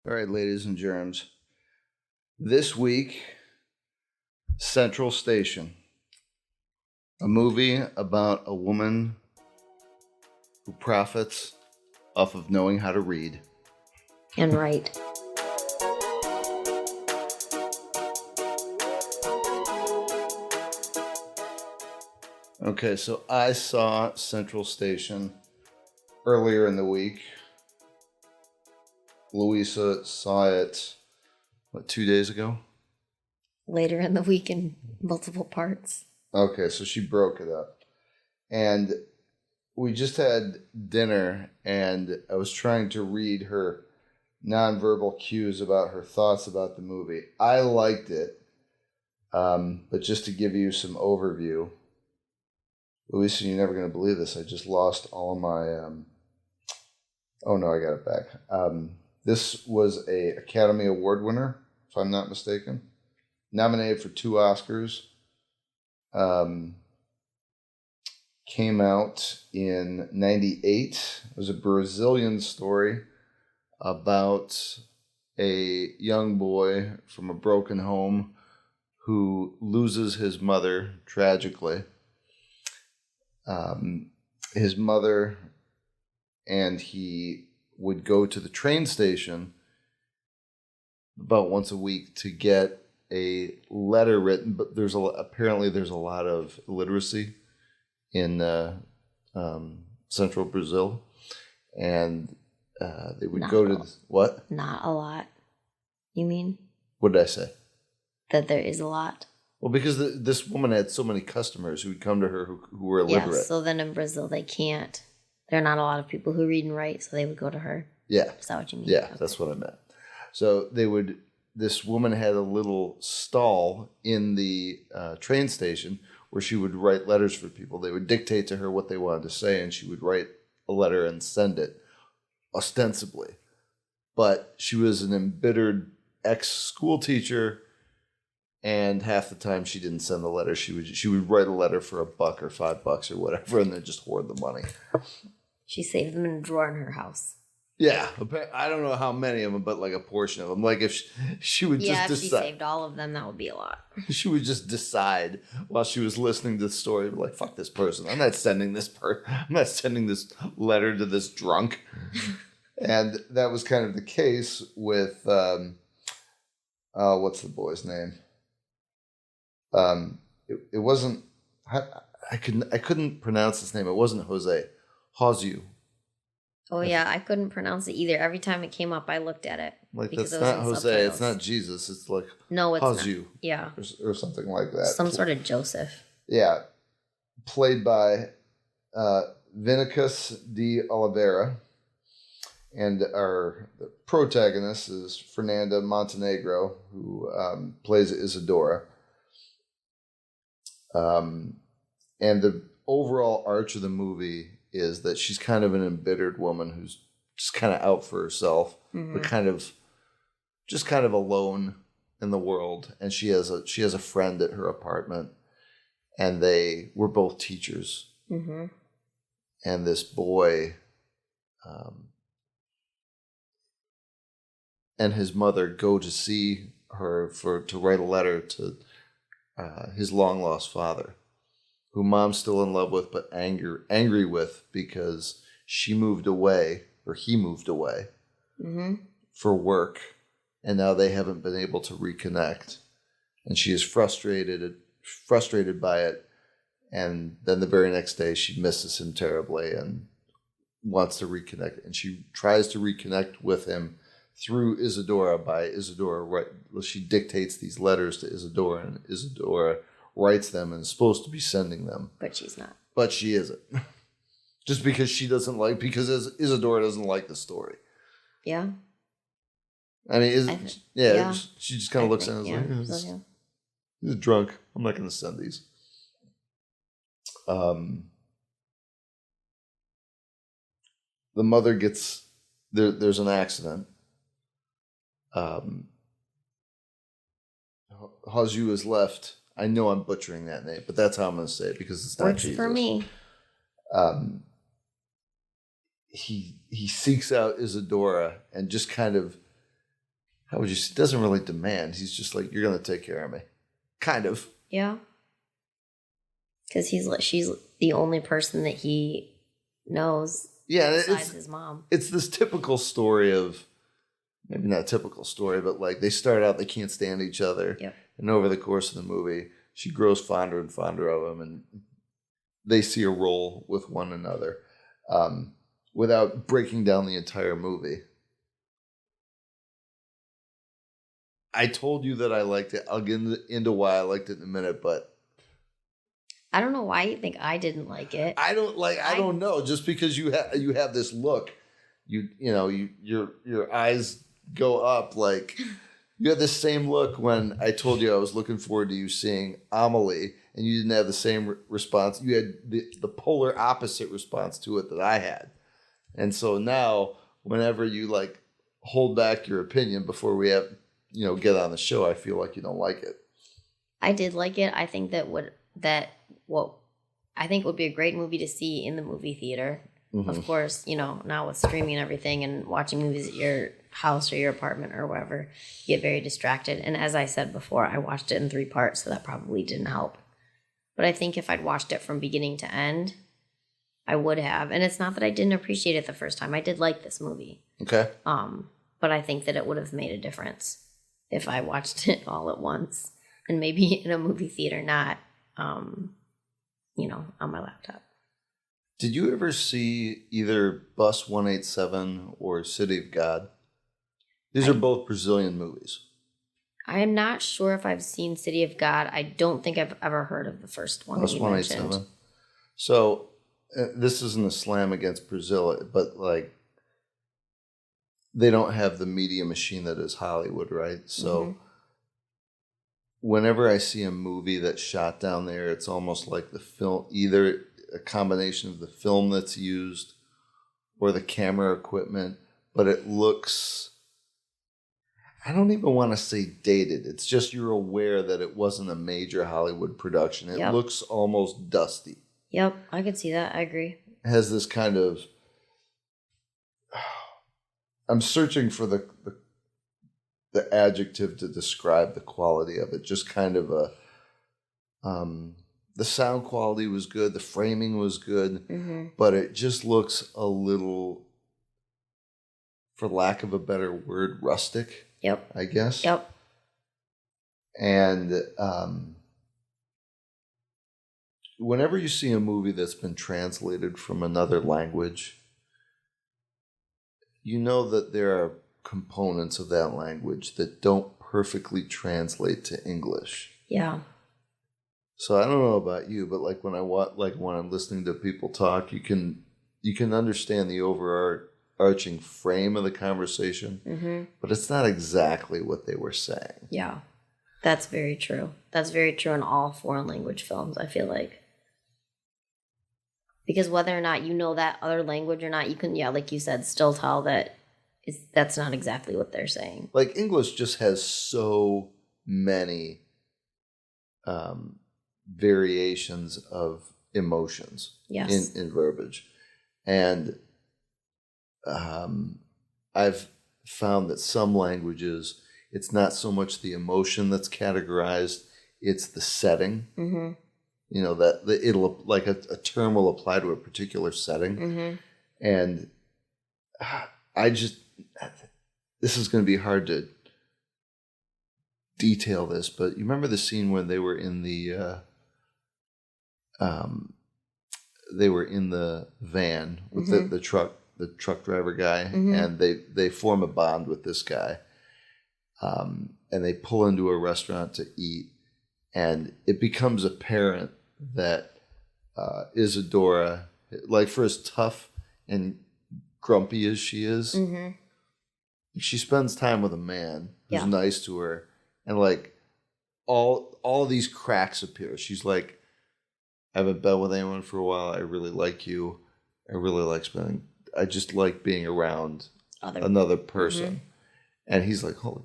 All right, ladies and germs. This week, Central Station, a movie about a woman who profits off of knowing how to read. And write. Okay, so I saw Central Station earlier in the week. Louisa saw it, 2 days ago? Later in the week in multiple parts. Okay, so she broke it up. And we just had dinner, and I was trying to read her nonverbal cues about her thoughts about the movie. I liked it, but just to give you some overview, Louisa, you're never going to believe this. I just lost all of my... oh, no, I got it back. This was a Academy Award winner, if I'm not mistaken. Nominated for 2 Oscars. Came out in 98. It was a Brazilian story about a young boy from a broken home who loses his mother tragically. His mother and he would go to the train station about once a week to get a letter written, but apparently there's a lot of illiteracy in central Brazil, and they would go to what? Not a lot. You mean? What did I say? That there is a lot. Well, because this woman had so many customers who would come to her who were illiterate. Yeah, so then in Brazil they can't. There are not a lot of people who read and write, so they would go to her. Yeah. Is that what you mean? Yeah, okay. That's what I meant. So this woman had a little stall in the train station where she would write letters for people. They would dictate to her what they wanted to say, and she would write a letter and send it, ostensibly. But she was an embittered ex-school teacher, and half the time she didn't send the letter. She would write a letter for $1 or $5 or whatever, and then just hoard the money. She saved them in a drawer in her house. Yeah, I don't know how many of them, but like a portion of them. Like if she would just decide. Yeah, if she saved all of them, that would be a lot. She would just decide while she was listening to the story, like, fuck this person. I'm not sending this letter to this drunk. And that was kind of the case with, what's the boy's name? It wasn't, I couldn't pronounce his name. It wasn't Jose. Joao. Oh, yeah, I couldn't pronounce it either. Every time it came up, I looked at it. Like, that's not Jose. Subtitles. It's not Jesus. It's like no, it's Joao. not. Yeah. Or something like that. Some sort of Joseph. Yeah. Played by Vinicius de Oliveira. And the protagonist is Fernanda Montenegro, who plays Isadora. And the overall arch of the movie is that she's kind of an embittered woman who's just kind of out for herself, but kind of alone in the world. And she has a friend at her apartment, and they were both teachers. Mm-hmm. And this boy, and his mother go to see her to write a letter to his long lost father, who mom's still in love with, but angry with because she moved away, or he moved away for work, and now they haven't been able to reconnect, and she is frustrated by it. And then the very next day, she misses him terribly and wants to reconnect, and she tries to reconnect with him through Isadora. She dictates these letters to Isadora, and Isadora writes them and is supposed to be sending them. But she's not. But she isn't. Just because because Isadora doesn't like the story. Yeah. I mean, she just kind of looks at it and is like, he's drunk. I'm not going to send these. The mother gets, there's an accident. Joao is left. I know I'm butchering that name, but that's how I'm going to say it because it's not Works Jesus. for me. He seeks out Isadora and just kind of how would you say, doesn't really demand. He's just like, you're going to take care of me. Kind of. Yeah. Because she's the only person that he knows besides his mom. It's this typical story of, maybe not a typical story, but like they start out, they can't stand each other. Yep. And over the course of the movie, she grows fonder and fonder of him, and they see a role with one another without breaking down the entire movie. I told you that I liked it. I'll get into why I liked it in a minute, but I don't know why you think I didn't like it. I don't know. Just because you have this look, your eyes go up like you had this same look when I told you I was looking forward to you seeing Amelie, and you didn't have the same response. You had the polar opposite response to it that I had, and so now whenever you like hold back your opinion before we have get on the show, I feel like you don't like it. I did like it. I think what I think would be a great movie to see in the movie theater. Mm-hmm. Of course, now with streaming and everything and watching movies at your house or your apartment or wherever, you get very distracted. And as I said before, I watched it in 3 parts, so that probably didn't help. But I think if I'd watched it from beginning to end, I would have. And it's not that I didn't appreciate it the first time. I did like this movie. Okay. But I think that it would have made a difference if I watched it all at once, and maybe in a movie theater, not, on my laptop. Did you ever see either Bus 187 or City of God? These are both Brazilian movies. I am not sure if I've seen City of God. I don't think I've ever heard of the first one. Bus 187. So this isn't a slam against Brazil, but like, they don't have the media machine that is Hollywood, right? So whenever I see a movie that's shot down there, it's almost like the film, either a combination of the film that's used or the camera equipment, but it looks, I don't even want to say dated. It's just you're aware that it wasn't a major Hollywood production. It looks almost dusty. Yep, I can see that. I agree. It has this kind of, I'm searching for the adjective to describe the quality of it. Just kind of the sound quality was good, the framing was good, but it just looks a little, for lack of a better word, rustic. Yep. I guess. Yep. And whenever you see a movie that's been translated from another language, you know that there are components of that language that don't perfectly translate to English. Yeah. So I don't know about you, but like when I'm listening to people talk, you can understand the overarching frame of the conversation, but it's not exactly what they were saying. Yeah, that's very true. That's very true in all foreign language films, I feel like. Because whether or not you know that other language or not, you can, like you said, still tell that that's not exactly what they're saying. Like English just has so many variations of emotions in verbiage. And I've found that some languages, it's not so much the emotion that's categorized, it's the setting. Mm-hmm. That it'll, like a term will apply to a particular setting. Mm-hmm. And this is going to be hard to detail this, but you remember the scene when they were in the van with the truck driver guy, and they form a bond with this guy, and they pull into a restaurant to eat, and it becomes apparent that Isadora, like, for as tough and grumpy as she is, she spends time with a man who's nice to her, and like all these cracks appear. She's like, I haven't been with anyone for a while. I really like you. I just like being around another person. And he's like, holy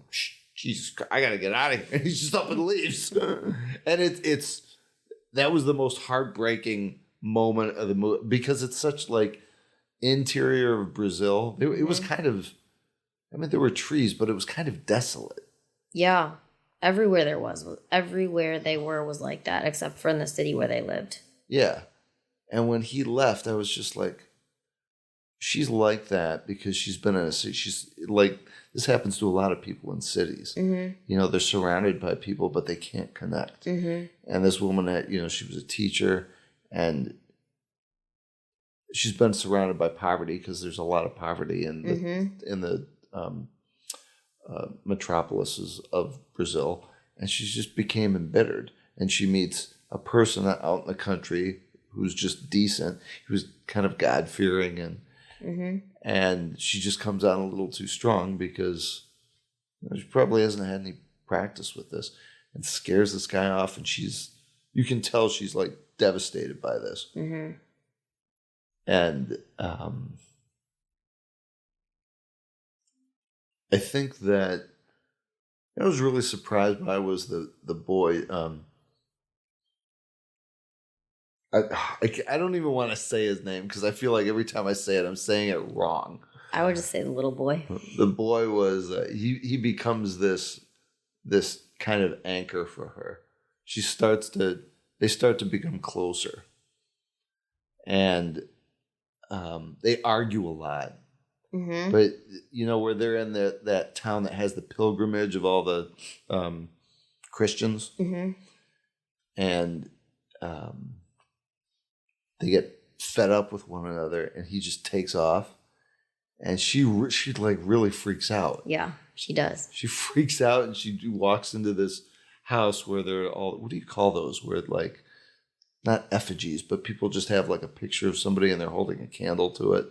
Jesus Christ, I gotta get out of here. And he's just up and leaves. And that was the most heartbreaking moment of the movie, because it's such like interior of Brazil. It was kind of, I mean, there were trees, but it was kind of desolate. Yeah. Everywhere they were was like that, except for in the city where they lived. Yeah. And when he left, I was just like, she's like that because she's been in a city. She's like, this happens to a lot of people in cities. Mm-hmm. You know, they're surrounded by people, but they can't connect. Mm-hmm. And this woman, she was a teacher, and she's been surrounded by poverty because there's a lot of poverty in the metropolises of Brazil, and she just became embittered. And she meets a person out in the country who's just decent, who's kind of God-fearing, and she just comes out a little too strong because she probably hasn't had any practice with this, and scares this guy off, and you can tell she's like devastated by this. Mm-hmm. And I think that I was really surprised by was the boy. I don't even want to say his name because I feel like every time I say it, I'm saying it wrong. I would just say the little boy. The boy was he becomes this kind of anchor for her. They start to become closer, and they argue a lot. Mm-hmm. But where they're in that town that has the pilgrimage of all the Christians, and they get fed up with one another, and he just takes off, and she like really freaks out. Yeah, she does. She freaks out, and she walks into this house where they're all, what do you call those? Where like not effigies, but people just have like a picture of somebody and they're holding a candle to it.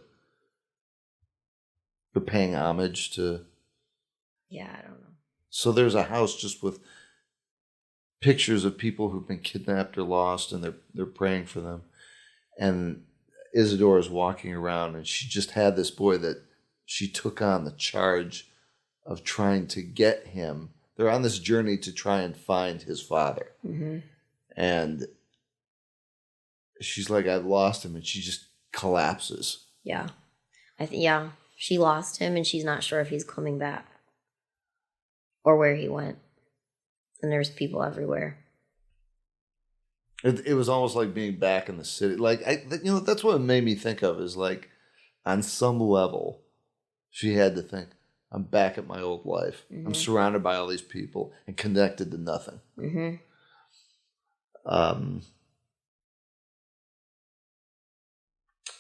They're paying homage to. Yeah, I don't know. So there's a house just with pictures of people who've been kidnapped or lost, and they're praying for them. And Isadora is walking around, and she just had this boy that she took on the charge of trying to get him. They're on this journey to try and find his father. Mm-hmm. And she's like, I've lost him, and she just collapses. Yeah. She lost him, and she's not sure if he's coming back or where he went. And there's people everywhere. It was almost like being back in the city. Like, that's what it made me think of is like, on some level, she had to think, I'm back at my old life. Mm-hmm. I'm surrounded by all these people and connected to nothing. Mm-hmm.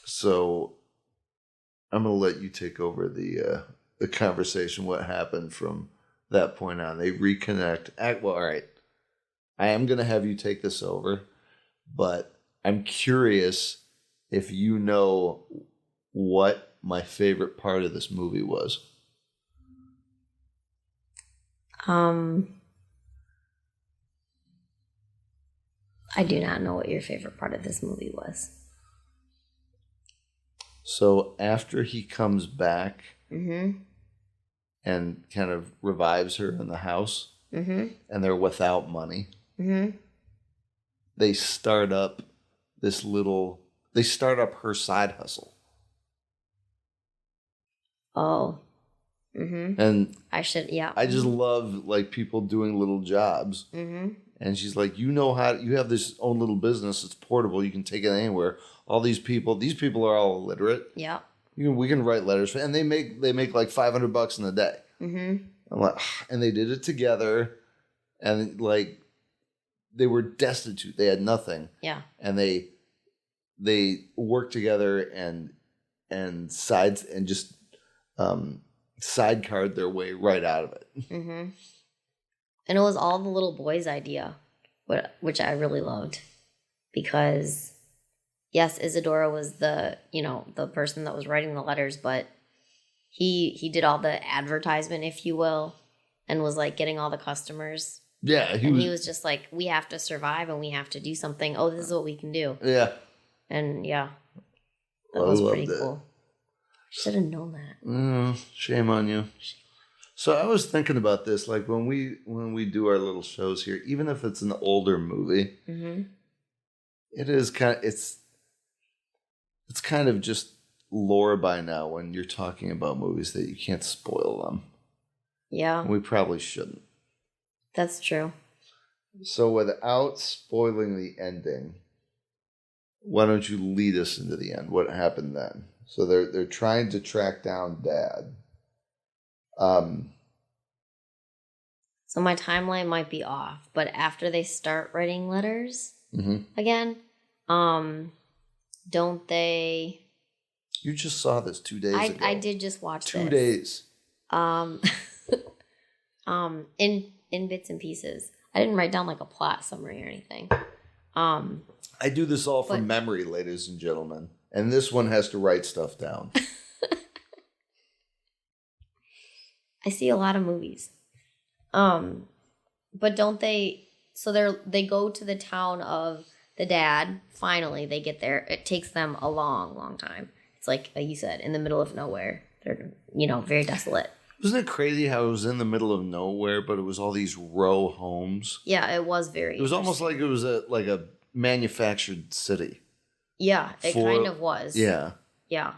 So I'm going to let you take over the conversation, what happened from that point on. They reconnect. Well, all right. I am going to have you take this over, but I'm curious if you know what my favorite part of this movie was. I do not know what your favorite part of this movie was. So after he comes back and kind of revives her in the house, and they're without money, they start up her side hustle. Oh. Mm-hmm. And I just love like people doing little jobs. Mm-hmm. And she's like, you have this own little business. It's portable. You can take it anywhere. All these people are all illiterate. Yeah. We can write letters, and they make like $500 in a day. Mm-hmm. I'm like, and they did it together, and like they were destitute. They had nothing. Yeah. And they worked together and sidecarred their way right out of it. Mm-hmm. And it was all the little boy's idea, which I really loved, because yes, Isadora was the person that was writing the letters, but he did all the advertisement, if you will, and was like getting all the customers. Yeah. He was just like, we have to survive and we have to do something. Oh, this is what we can do. Yeah. And yeah, that was pretty cool. Should have known that. Shame on you. So I was thinking about this, like when we do our little shows here, even if it's an older movie, it is it's kind of just lore by now when you're talking about movies that you can't spoil them. Yeah. We probably shouldn't. That's true. So without spoiling the ending, why don't you lead us into the end? What happened then? So they're trying to track down Dad. So my timeline might be off, but after they start writing letters again, don't they? You just saw this 2 days ago. I did just watch 2 days. In bits and pieces. I didn't write down like a plot summary or anything. I do this all from memory, ladies and gentlemen. And this one has to write stuff down. I see a lot of movies. But don't they, so they go to the town of the dad. Finally, they get there. It takes them a long, long time. It's like you said, in the middle of nowhere. They're, very desolate. Wasn't it crazy how it was in the middle of nowhere, but it was all these row homes? Yeah, it was very. It was almost like it was a manufactured city. Yeah, it kind of was. Yeah. Yeah.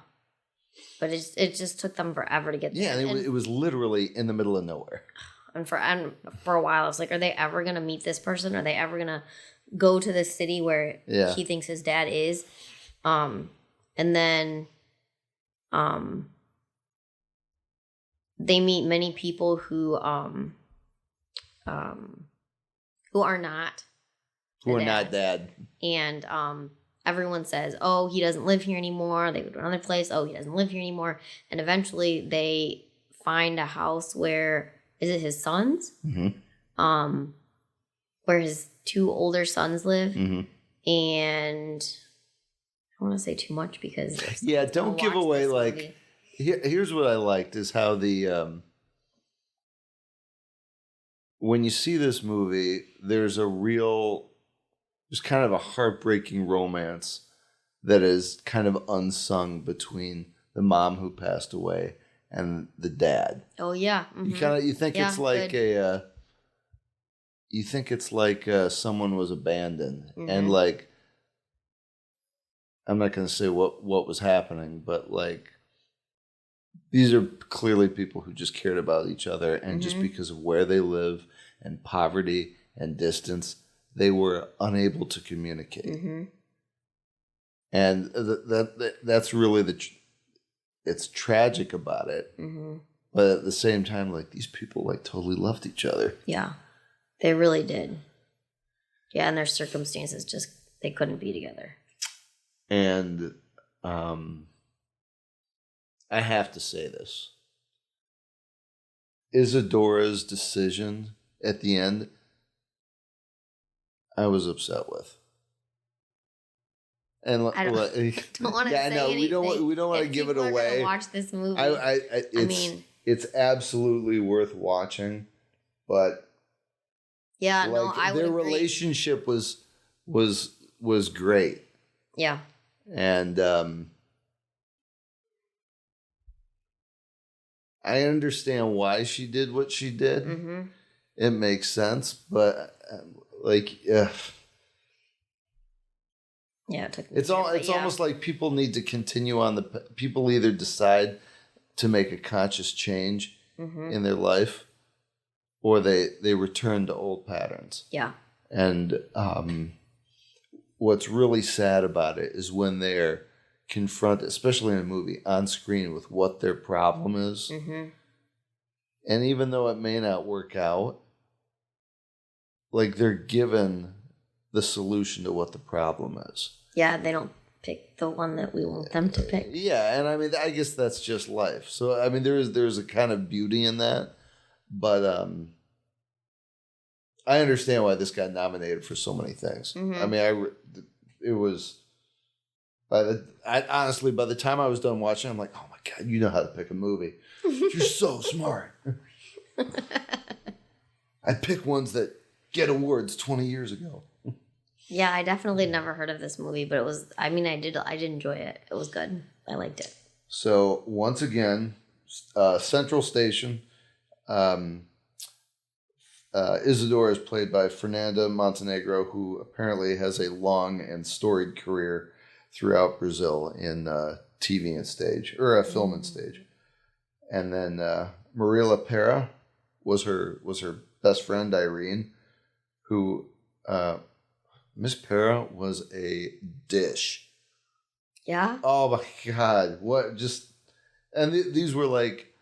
But it just took them forever to get there. Yeah, and it was literally in the middle of nowhere. And for a while, I was like, are they ever going to meet this person? Are they ever going to go to the city where he thinks his dad is? And then they meet many people who are not dad. And everyone says, oh, he doesn't live here anymore. They go to another place. Oh, he doesn't live here anymore. And eventually they find a house where, is it his sons? Mm-hmm. Where his two older sons live. Mm-hmm. And I don't want to say too much because... Yeah, don't give away like... Here's what I liked is how the... when you see this movie, there's kind of a heartbreaking romance that is kind of unsung between the mom who passed away and the dad. Oh yeah, you think it's like good. You think it's like someone was abandoned, and like I'm not going to say what was happening, but like these are clearly people who just cared about each other, and just because of where they live and poverty and distance, they were unable to communicate. Mm-hmm. And that's really it's tragic about it. Mm-hmm. But at the same time, like these people like totally loved each other. Yeah, they really did. Yeah, and their circumstances just, they couldn't be together. And I have to say this. Isadora's decision at the end, I was upset with. And I don't want to say anything. We don't want to give it away. Watch this movie. It's absolutely worth watching, but yeah, their relationship was great. Yeah, and I understand why she did what she did. Mm-hmm. It makes sense, but yeah, it took me it's almost like people need to continue on people either decide to make a conscious change in their life, or they return to old patterns. Yeah. And what's really sad about it is when they're confronted, especially in a movie, on screen with what their problem is. Mm-hmm. And even though it may not work out, like they're given the solution to what the problem is. Yeah, they don't pick the one that we want them to pick. Yeah, and I mean, I guess that's just life. So, I mean, there's a kind of beauty in that. But I understand why this got nominated for so many things. Mm-hmm. I mean, it was... honestly, by the time I was done watching, I'm like, oh my God, you know how to pick a movie. You're so smart. I pick ones that get awards 20 years ago. Yeah, I definitely never heard of this movie, but it was, I did enjoy it. It was good. I liked it. So, once again, Central Station, Isadora is played by Fernanda Montenegro, who apparently has a long and storied career throughout Brazil in TV and stage, or a film and stage. And then Marilia Pera was her best friend, Irene, who Miss Pera was a dish. Yeah. Oh my God! What just and these were like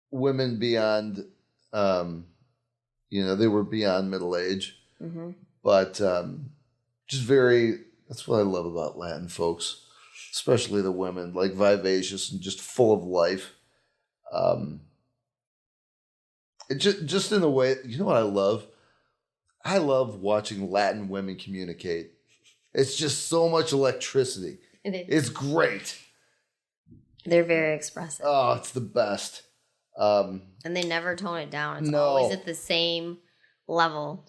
women beyond, they were beyond middle age, but just very. That's what I love about Latin folks, especially the women, like vivacious and just full of life. It just in the way, you know what I love? I love watching Latin women communicate. It's just so much electricity. It's great. They're very expressive. Oh, it's the best. And they never tone it down. It's always at the same level.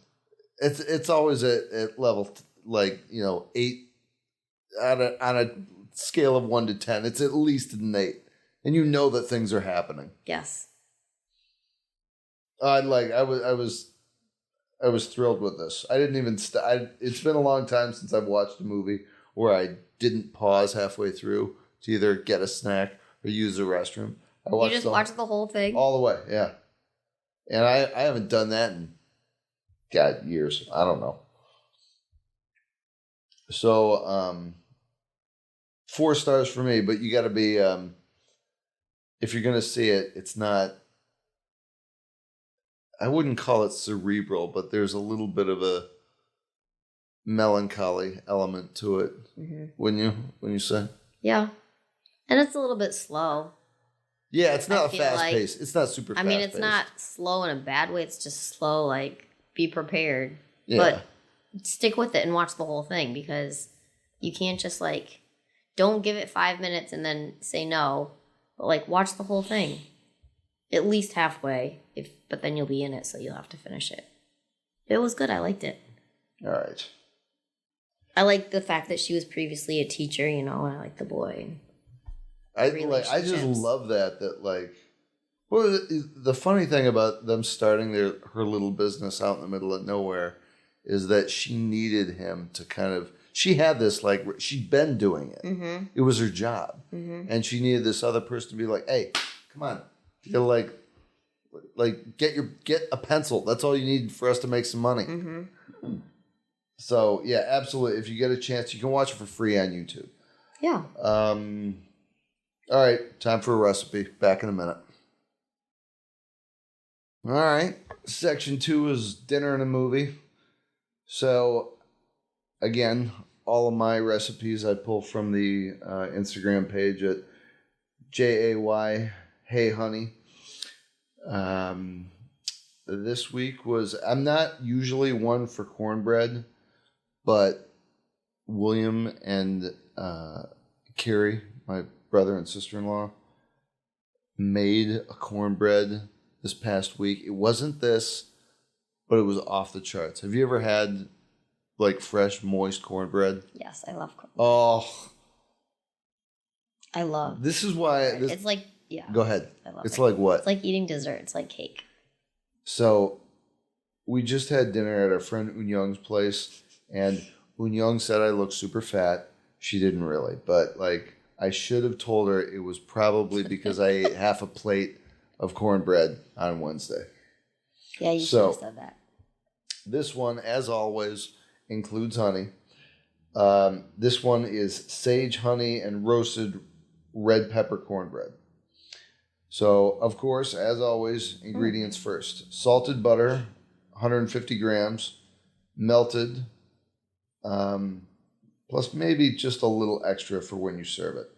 It's always at level, like, 8 on a scale of 1 to 10. It's at least an 8. And you know that things are happening. Yes. I was thrilled with this. I didn't even it's been a long time since I've watched a movie where I didn't pause halfway through to either get a snack or use the restroom. You just watched the whole thing? All the way, yeah. And I haven't done that in, God, years. I don't know. So, 4 stars for me, but you got to be, if you're going to see it, it's not, I wouldn't call it cerebral, but there's a little bit of a melancholy element to it, wouldn't you say? Yeah. And it's a little bit slow. Yeah, it's not a fast pace. It's not super fast. I mean, it's not slow in a bad way. It's just slow, like, be prepared. Yeah. But stick with it and watch the whole thing, because you can't just, like, don't give it 5 minutes and then say no. But, like, watch the whole thing. At least halfway. But then you'll be in it, so you'll have to finish it. It was good. I liked it. All right. I like the fact that she was previously a teacher, and I like the boy. I just love that like, well, the funny thing about them starting her little business out in the middle of nowhere is that she needed him to kind of, she had this, like, she'd been doing it. Mm-hmm. It was her job. Mm-hmm. And she needed this other person to be like, hey, come on. You're like get a pencil. That's all you need for us to make some money. Mm-hmm. So, yeah, absolutely. If you get a chance, you can watch it for free on YouTube. Yeah. All right, time for a recipe. Back in a minute. All right, section 2 is dinner and a movie. So, again, all of my recipes I pull from the Instagram page at JAY Hey Honey. This week was, I'm not usually one for cornbread, but William and Carrie, my brother and sister-in-law, made a cornbread this past week. It wasn't this, but it was off the charts. Have you ever had, like, fresh, moist cornbread? Yes, I love cornbread. Oh. I love. This is why. It's like, yeah. Go ahead. I love it's it. like what? It's like eating dessert. It's like cake. So, we just had dinner at our friend Unyong's place, and Unyong said I looked super fat. She didn't really, but, like, I should have told her it was probably because I ate half a plate of cornbread on Wednesday. Yeah, you should have said that. This one, as always, includes honey. This one is sage, honey, and roasted red pepper cornbread. So, of course, as always, ingredients first. Salted butter, 150 grams, melted, plus maybe just a little extra for when you serve it.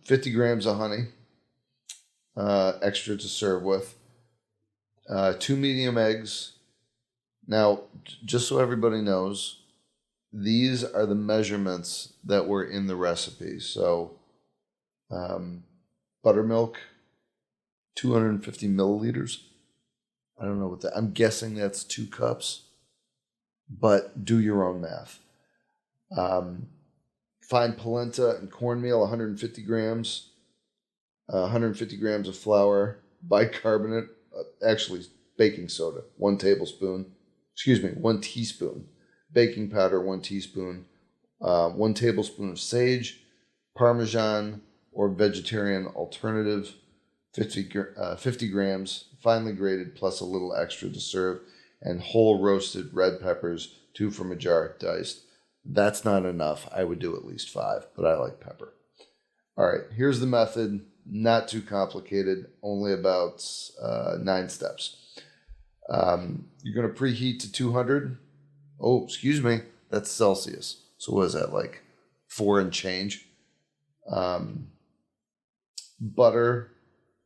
50 grams of honey, extra to serve with. 2 medium eggs. Now, just so everybody knows, these are the measurements that were in the recipe. So, buttermilk, 250 milliliters. I don't know what that, I'm guessing that's 2 cups, but do your own math. Fine polenta and cornmeal, 150 grams. 150 grams of flour, bicarbonate, actually baking soda, 1 tablespoon. 1 teaspoon. Baking powder, 1 teaspoon. 1 tablespoon of sage, Parmesan or vegetarian alternative, 50 grams, finely grated plus a little extra to serve, and whole roasted red peppers, 2 from a jar, diced. That's not enough. I would do at least 5, but I like pepper. All right, here's the method. Not too complicated, only about 9 steps. You're going to preheat to 200. Oh, excuse me. That's Celsius. So what is that, like 4 and change? Butter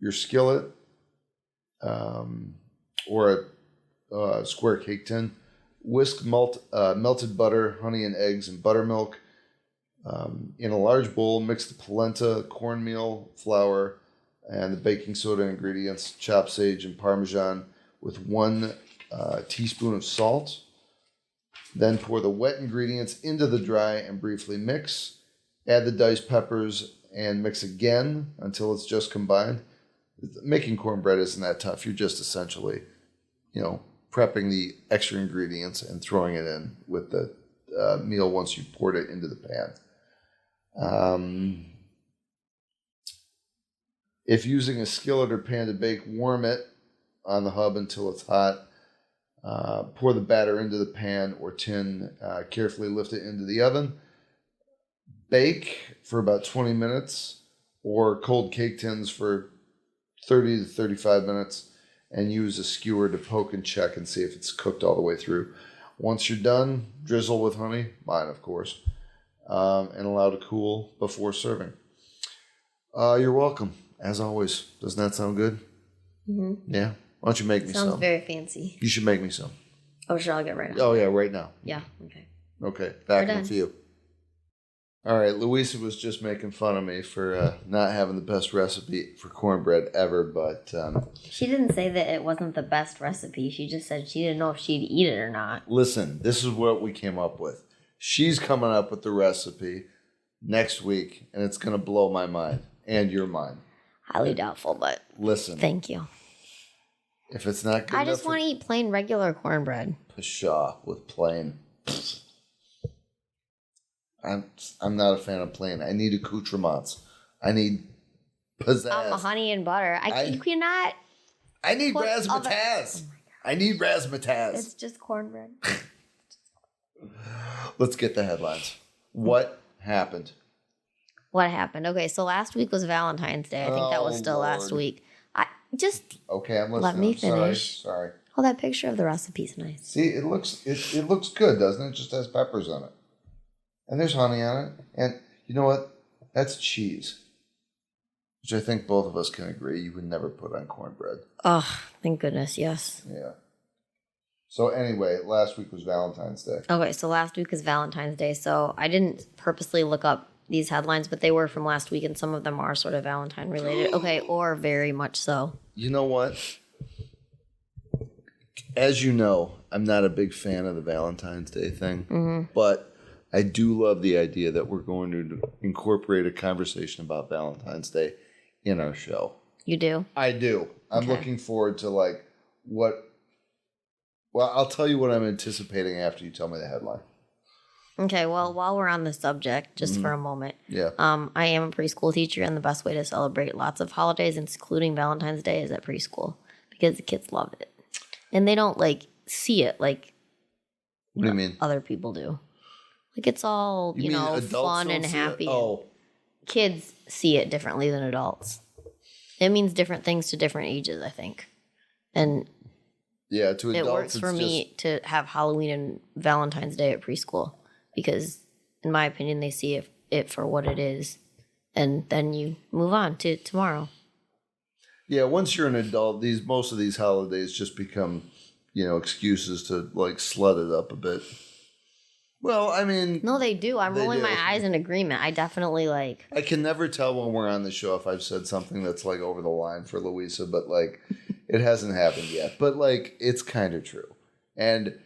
your skillet or a square cake tin. Whisk melted butter, honey, and eggs and buttermilk. In a large bowl, mix the polenta, cornmeal, flour, and the baking soda ingredients, chopped sage and Parmesan with 1 teaspoon of salt. Then pour the wet ingredients into the dry and briefly mix. Add the diced peppers and mix again until it's just combined. Making cornbread isn't that tough. You're just essentially, prepping the extra ingredients and throwing it in with the meal once you poured it into the pan. If using a skillet or pan to bake, warm it on the hub until it's hot. Pour the batter into the pan or tin. Carefully lift it into the oven. Bake for about 20 minutes or cold cake tins for 30 to 35 minutes, and use a skewer to poke and check and see if it's cooked all the way through. Once you're done, drizzle with honey, mine of course, and allow to cool before serving. You're welcome, as always. Doesn't that sound good? Mm-hmm. Yeah. Why don't you make me some? Sounds very fancy. You should make me some. Oh, sure, I'll get right on. Oh, yeah, right now. Yeah, okay. Okay, back in a few. All right, Louisa was just making fun of me for not having the best recipe for cornbread ever, but... she didn't say that it wasn't the best recipe. She just said she didn't know if she'd eat it or not. Listen, this is what we came up with. She's coming up with the recipe next week, and it's going to blow my mind and your mind. Highly doubtful, but... Listen. Thank you. If it's not good I just want to eat plain, regular cornbread. Pshaw with plain. I'm not a fan of plain. I need accoutrements. I need pizzazz. Honey and butter. You cannot. I need razzmatazz. I need razzmatazz. It's just cornbread. Let's get the headlines. What happened? What happened? Okay, so last week was Valentine's Day. I think that was still last week. Okay, I'm listening. Let me finish. Sorry. Oh, that picture of the recipe's nice. See, it looks good, doesn't it? It just has peppers on it. And there's honey on it. And you know what? That's cheese. Which I think both of us can agree you would never put on cornbread. Oh, thank goodness, yes. Yeah. So anyway, last week was Valentine's Day. Okay, so last week is Valentine's Day. So I didn't purposely look up these headlines, but they were from last week, and some of them are sort of Valentine related. Okay, or very much so. You know what? As you know, I'm not a big fan of the Valentine's Day thing, but I do love the idea that we're going to incorporate a conversation about Valentine's Day in our show. You do? I do. I'm looking forward to Well, I'll tell you what I'm anticipating after you tell me the headline. Okay, well, while we're on the subject, just for a moment. Yeah. I am a preschool teacher, and the best way to celebrate lots of holidays, including Valentine's Day, is at preschool because the kids love it. And they don't, see it like what do you mean? Other people do. It's all, fun and happy. Oh. Kids see it differently than adults. It means different things to different ages, I think. And yeah, to adults, it works for me to have Halloween and Valentine's Day at preschool because, in my opinion, they see it for what it is. And then you move on to tomorrow. Yeah, once you're an adult, most of these holidays just become, excuses to slut it up a bit. Well, I mean... No, they do. I'm rolling my eyes in agreement. I definitely I can never tell when we're on the show if I've said something that's over the line for Louisa, but it hasn't happened yet. But it's kind of true. And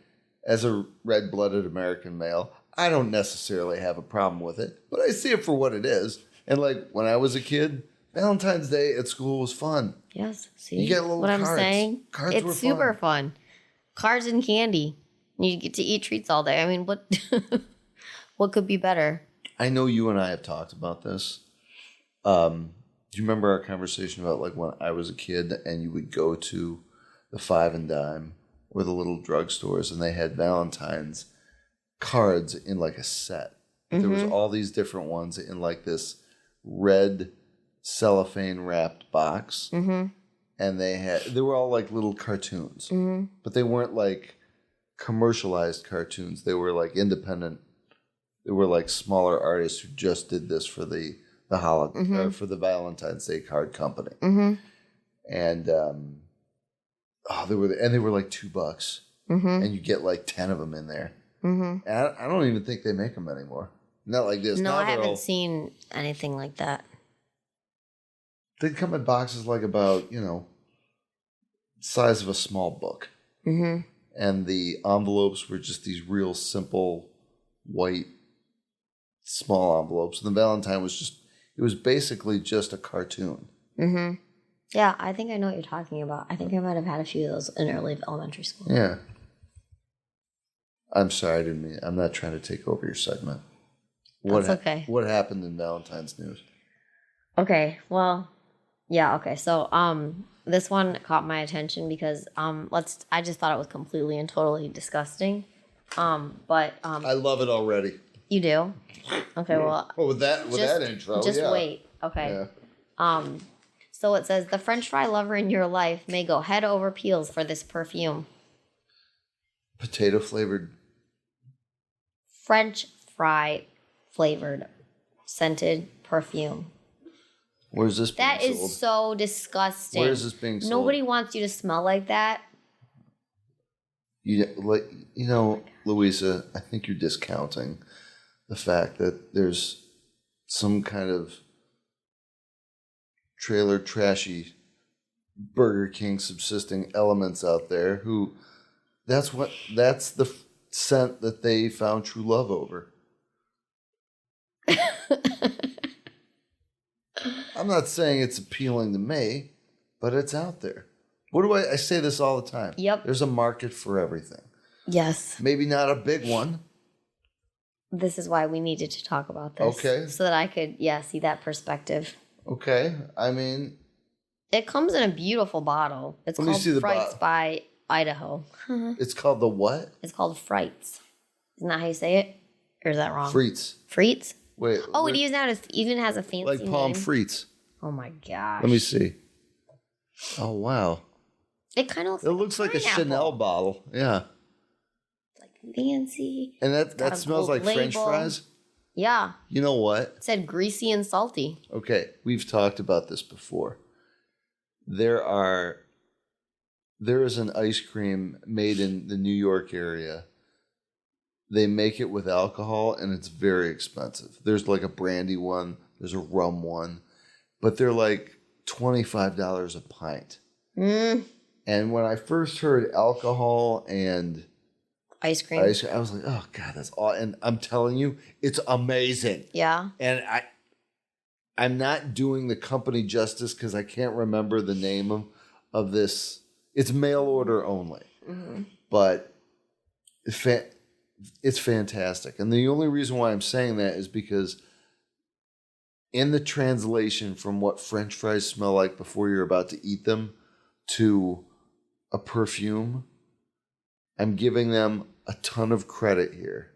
as a red-blooded American male, I don't necessarily have a problem with it, but I see it for what it is. And when I was a kid, Valentine's Day at school was fun. Yes, see? You get little what cards. I'm saying? Cards it's were super fun. Cards and candy. You get to eat treats all day. I mean, what could be better? I know you and I have talked about this. Do you remember our conversation about like when I was a kid and you would go to the Five and Dime or the little drugstores and they had Valentine's cards in like a set. There was all these different ones in like this red cellophane wrapped box. And they were all like little cartoons. But they weren't like commercialized cartoons. They were like independent. They were like smaller artists who just did this for the holiday for the Valentine's Day card company. And they were like $2, and you get like 10 of them in there. And I don't even think they make them anymore. Not like this. No, now I haven't seen anything like that. They come in boxes like about size of a small book, and the envelopes were just these real simple white small envelopes. And the Valentine was basically just a cartoon. Yeah, I think I know what you're talking about. I think I might have had a few of those in early elementary school. Yeah. I'm sorry, I'm not trying to take over your segment. That's okay. What happened in Valentine's news? Okay, well, yeah, okay. So, this one caught my attention because I just thought it was completely and totally disgusting. But I love it already. You do? Okay, well. Well, with that intro, just wait. Okay. Yeah. So it says the French fry lover in your life may go head over heels for this perfume. Potato flavored. French fry flavored scented perfume. Where's this being sold? That is so disgusting. Where is this being sold? Nobody wants you to smell like that. Louisa, I think you're discounting the fact that there's some kind of trailer trashy Burger King subsisting elements out there who that's the scent that they found true love over. I'm not saying it's appealing to me, but it's out there. What do I say this all the time? Yep. There's a market for everything. Yes. Maybe not a big one. This is why we needed to talk about this. Okay. So that I could, see that perspective. Okay. I mean, it comes in a beautiful bottle. It's called Frights by Idaho. It's called the what? It's called Frights. Isn't that how you say it? Or is that wrong? Frites. Frites? Wait. Oh, it even has a fancy like palm name. frites. Oh my gosh. Let me see. Oh wow. It kind of looks like a Chanel bottle. Yeah. It's like fancy. And that smells like label. French fries? Yeah. You know what? It said greasy and salty. Okay, we've talked about this before. There is an ice cream made in the New York area. They make it with alcohol, and it's very expensive. There's like a brandy one. There's a rum one. But they're like $25 a pint. And when I first heard alcohol and ice cream, I was like, oh, God, that's all. And I'm telling you, it's amazing. Yeah. And I'm not doing the company justice because I can't remember the name of this. It's mail order only. But it's fantastic. And the only reason why I'm saying that is because in the translation from what French fries smell like before you're about to eat them to a perfume, I'm giving them a ton of credit here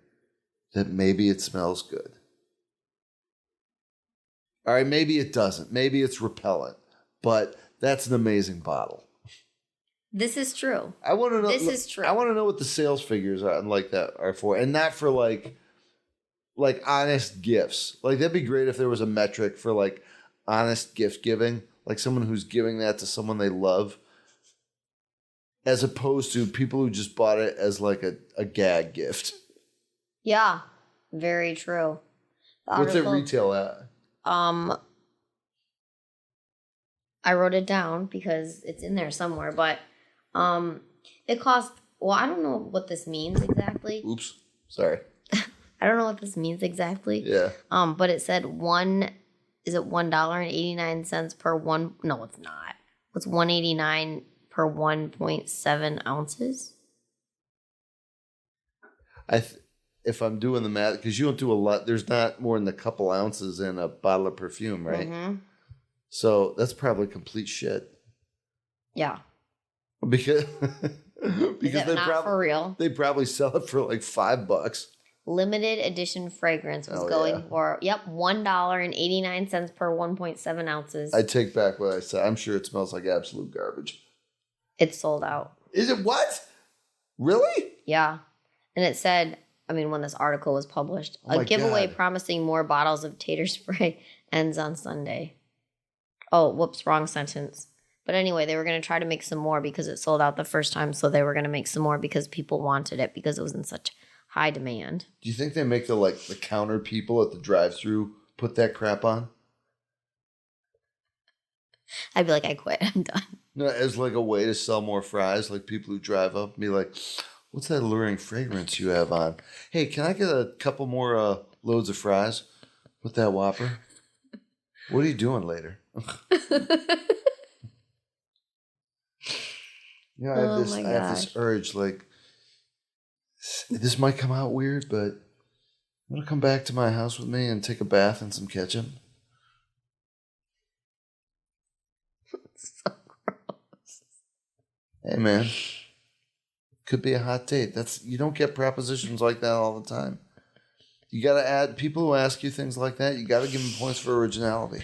that maybe it smells good. All right, maybe it doesn't. Maybe it's repellent. But that's an amazing bottle. This is true. I want to know. This is true. I want to know what the sales figures are like that are for, and not for like honest gifts. Like that'd be great if there was a metric for like honest gift giving, like someone who's giving that to someone they love, as opposed to people who just bought it as like a gag gift. Yeah, very true. What's it retail at? I wrote it down because it's in there somewhere, but it cost, well, I don't know what this means exactly. Oops, sorry. I don't know what this means exactly. Yeah. But it said $1.89 per one? No, it's not. It's $1.89 per 1.7 ounces. if I'm doing the math, because you don't do a lot, there's not more than a couple ounces in a bottle of perfume, right? Mm-hmm. So that's probably complete shit. Yeah. Because for real? They probably sell it for like $5. Limited edition fragrance was going for $1.89 per 1.7 ounces. I take back what I said. I'm sure it smells like absolute garbage. It's sold out. Is it what? Really? Yeah. And it said, I mean, when this article was published, a giveaway promising more bottles of tater spray ends on Sunday. Oh, whoops, wrong sentence. But anyway, they were going to try to make some more because it sold out the first time. So they were going to make some more because people wanted it because it was in such high demand. Do you think they make the counter people at the drive-thru put that crap on? I'd be like, I quit. I'm done. No, as like a way to sell more fries, like people who drive up and be like, what's that alluring fragrance you have on? Hey, can I get a couple more loads of fries with that Whopper? What are you doing later? You know, I have this urge, like, this might come out weird, but you want to come back to my house with me and take a bath in some ketchup? So gross. Hey, man. Could be a hot date. You don't get propositions like that all the time. You got to add people who ask you things like that. You got to give them points for originality.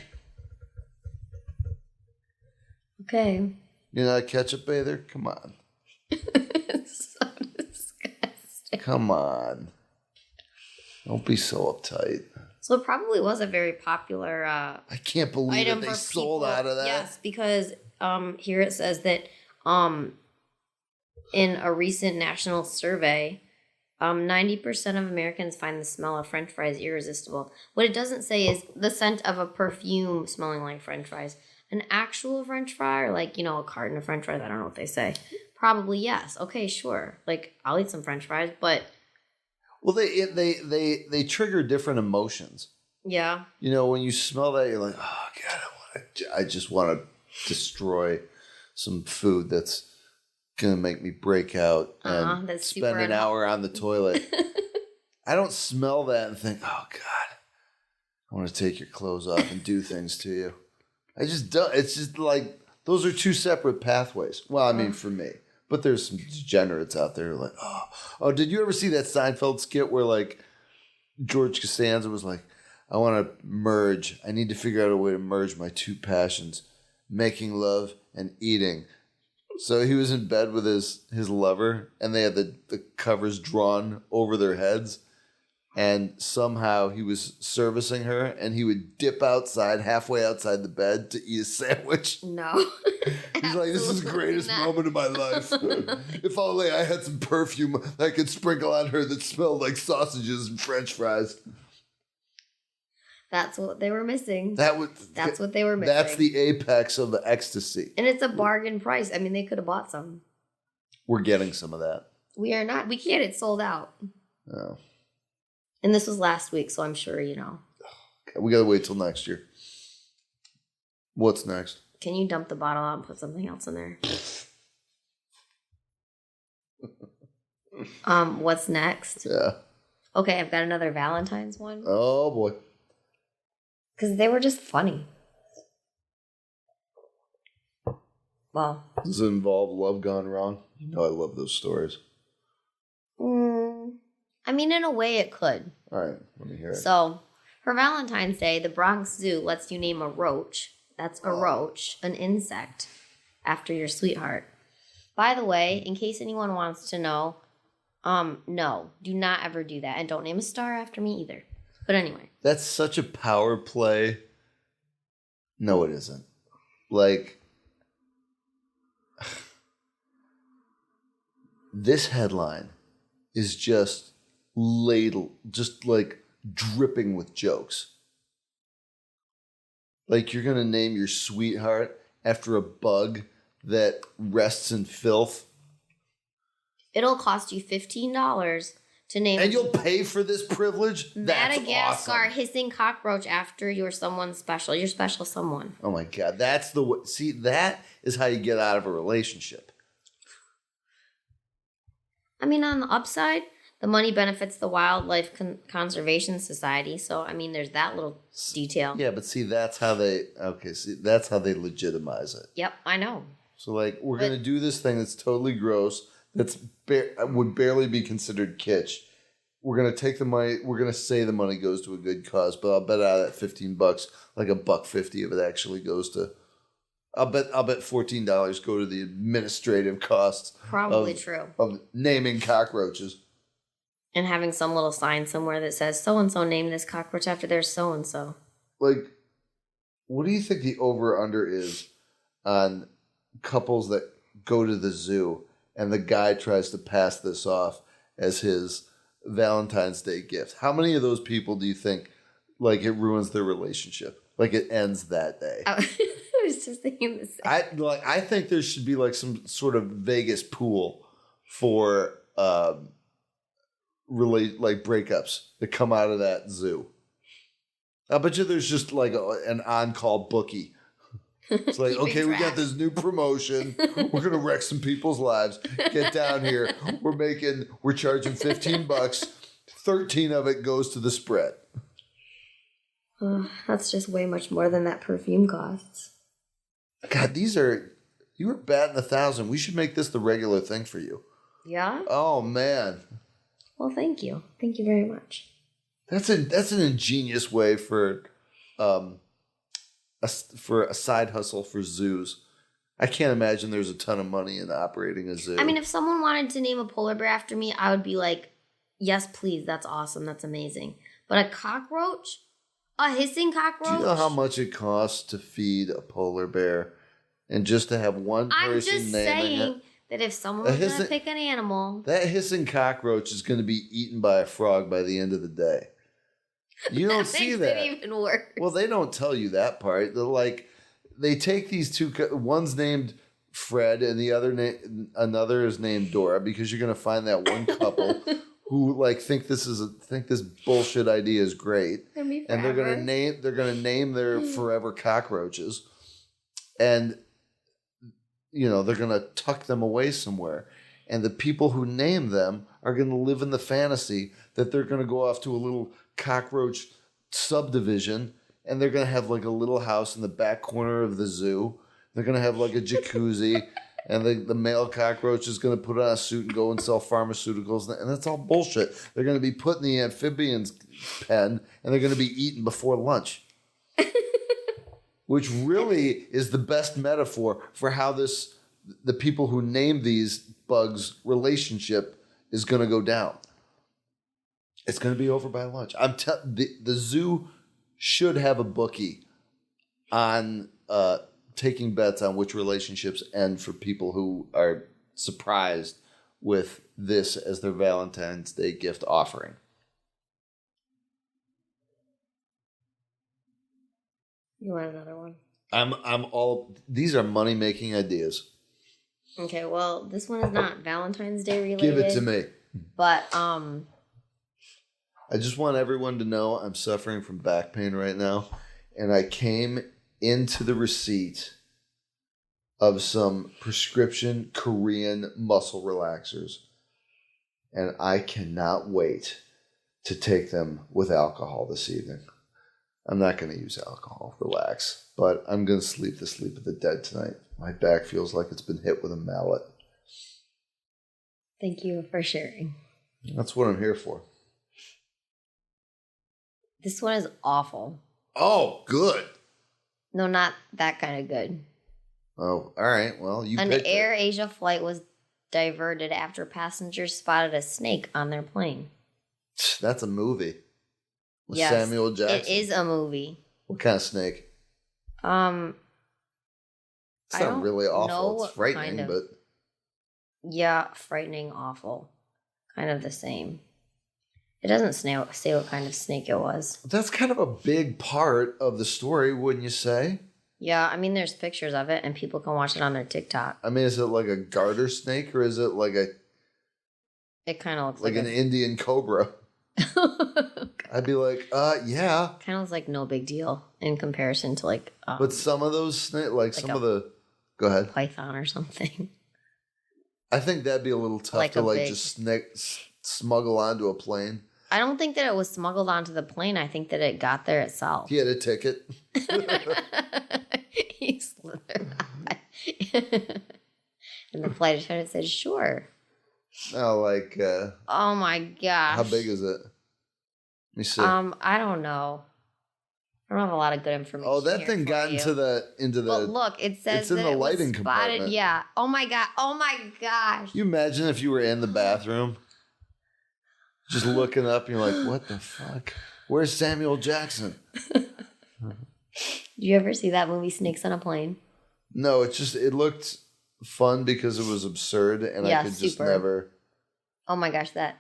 Okay. You're not a ketchup bather? Come on. It's so disgusting. Come on. Don't be so uptight. So it probably was a very popular I can't believe that they sold out of that. Yes, because here it says that in a recent national survey, 90% of Americans find the smell of French fries irresistible. What it doesn't say is the scent of a perfume smelling like French fries. An actual French fry or a carton of French fries, I don't know what they say. Probably yes. Okay, sure. I'll eat some French fries, but... Well, they trigger different emotions. Yeah. You know, when you smell that, you're like, oh, God, I just want to destroy some food that's going to make me break out and spend an hour on the toilet. I don't smell that and think, oh, God, I want to take your clothes off and do things to you. I just don't. It's just like, those are two separate pathways. Well, I mean, for me. But there's some degenerates out there who are like, oh, did you ever see that Seinfeld skit where George Costanza was like, I want to merge. I need to figure out a way to merge my two passions, making love and eating. So he was in bed with his lover, and they had the covers drawn over their heads. And somehow he was servicing her, and he would dip outside, halfway outside the bed to eat a sandwich. No. He's like, this is the greatest moment of my life. If only I had some perfume I could sprinkle on her that smelled like sausages and French fries. That's what they were missing. That's what they were missing. That's the apex of the ecstasy. And it's a bargain price. I mean, they could have bought some. We're getting some of that. We are not. We can't. It's sold out. Oh. And this was last week, so I'm sure you know. Okay, we gotta wait till next year. What's next? Can you dump the bottle out and put something else in there? What's next? Yeah. Okay, I've got another Valentine's one. Oh boy. Because they were just funny. Well. Does it involve love gone wrong? You know I love those stories. I mean, in a way it could. All right, let me hear it. So, for Valentine's Day, the Bronx Zoo lets you name a roach. That's a roach, an insect, after your sweetheart. By the way, in case anyone wants to know, no, do not ever do that. And don't name a star after me either. But anyway. That's such a power play. No, it isn't. This headline is just dripping with jokes. You're going to name your sweetheart after a bug that rests in filth. It'll cost you $15 to name. And you'll pay for this privilege? That's Madagascar awesome. hissing cockroach after you're someone special. Your special someone. Oh my God. That's the way. See, that is how you get out of a relationship. I mean, on the upside, the money benefits the Wildlife Conservation Society. So, I mean, there's that little detail. Yeah, but see, that's how they legitimize it. Yep, I know. So, like, we're going to do this thing that's totally gross, would barely be considered kitsch. We're going to take the money, we're going to say the money goes to a good cause, but I'll bet out of that $15, like $1.50 of it actually goes to, I'll bet $14 go to the administrative costs. Probably true. Of naming cockroaches. And having some little sign somewhere that says, so-and-so named this cockroach after their so-and-so. Like, what do you think the over-under is on couples that go to the zoo and the guy tries to pass this off as his Valentine's Day gift? How many of those people do you think, like, it ruins their relationship? Like, it ends that day? I was just thinking the same. I think there should be, like, some sort of Vegas pool for breakups that come out of that zoo. I bet you there's just like an on-call bookie. It's like, okay, we got this new promotion. We're gonna wreck some people's lives. Get down here. We're charging $15. 13 of it goes to the spread. That's just way much more than that perfume costs. God, you were batting 1,000. We should make this the regular thing for you. Yeah? Oh man. Well, thank you. Thank you very much. That's an ingenious way for a side hustle for zoos. I can't imagine there's a ton of money in operating a zoo. I mean, if someone wanted to name a polar bear after me, I would be like, yes, please. That's awesome. That's amazing. But a cockroach? A hissing cockroach? Do you know how much it costs to feed a polar bear? And just to have one person naming it? That if someone was going to pick an animal... That hissing cockroach is going to be eaten by a frog by the end of the day. You don't see that. Makes it even worse. Well, they don't tell you that part. They're like, they take these two... One's named Fred and the another is named Dora, because you're going to find that one couple who like think this bullshit idea is great. And they're going to name their forever cockroaches. And... you know, they're going to tuck them away somewhere. And the people who name them are going to live in the fantasy that they're going to go off to a little cockroach subdivision and they're going to have like a little house in the back corner of the zoo. They're going to have like a jacuzzi and the male cockroach is going to put on a suit and go and sell pharmaceuticals. And that's all bullshit. They're going to be put in the amphibian's pen and they're going to be eaten before lunch. Which really is the best metaphor for how the people who name these bugs' relationship is going to go down. It's going to be over by lunch. The zoo should have a bookie on taking bets on which relationships end for people who are surprised with this as their Valentine's Day gift offering. You want another one? These are money-making ideas. Okay, well, this one is not Valentine's Day related. Give it to me. But, I just want everyone to know I'm suffering from back pain right now. And I came into the receipt of some prescription Korean muscle relaxers. And I cannot wait to take them with alcohol this evening. I'm not going to use alcohol. Relax. But I'm going to sleep the sleep of the dead tonight. My back feels like it's been hit with a mallet. Thank you for sharing. That's what I'm here for. This one is awful. Oh, good. No, not that kind of good. Oh, all right. Well, you An picked Air it. Asia flight was diverted after passengers spotted a snake on their plane. That's a movie. With Yes, Samuel Jackson. it is a movie. What kind of snake? It's I not really awful. know It's frightening, but... Yeah, frightening, awful. Kind of the same. It doesn't say what kind of snake it was. That's kind of a big part of the story, wouldn't you say? Yeah, I mean, there's pictures of it, and people can watch it on their TikTok. I mean, is it like a garter snake, or is it like a... It kind of looks like an Indian cobra? I'd be like, yeah. Kind of looks like no big deal in comparison to like... but some of those snakes, like some of the... Go ahead. Python or something. I think that'd be a little tough like to big... just smuggle onto a plane? I don't think that it was smuggled onto the plane. I think that it got there itself. He had a ticket. He slithered out. And the flight attendant said, sure. Oh, like... oh, my gosh. How big is it? Let me see. I don't know. I don't have a lot of good information. Oh, that thing got into the... Well, look, it says it's in that the it lighting was spotted. compartment. Yeah. Oh, my God. Oh, my gosh. You imagine if you were in the bathroom, just looking up, and you're like, what the fuck? Where's Samuel Jackson? Did you ever see that movie, Snakes on a Plane? No, it looked fun because it was absurd, and I could just never... Oh, my gosh, the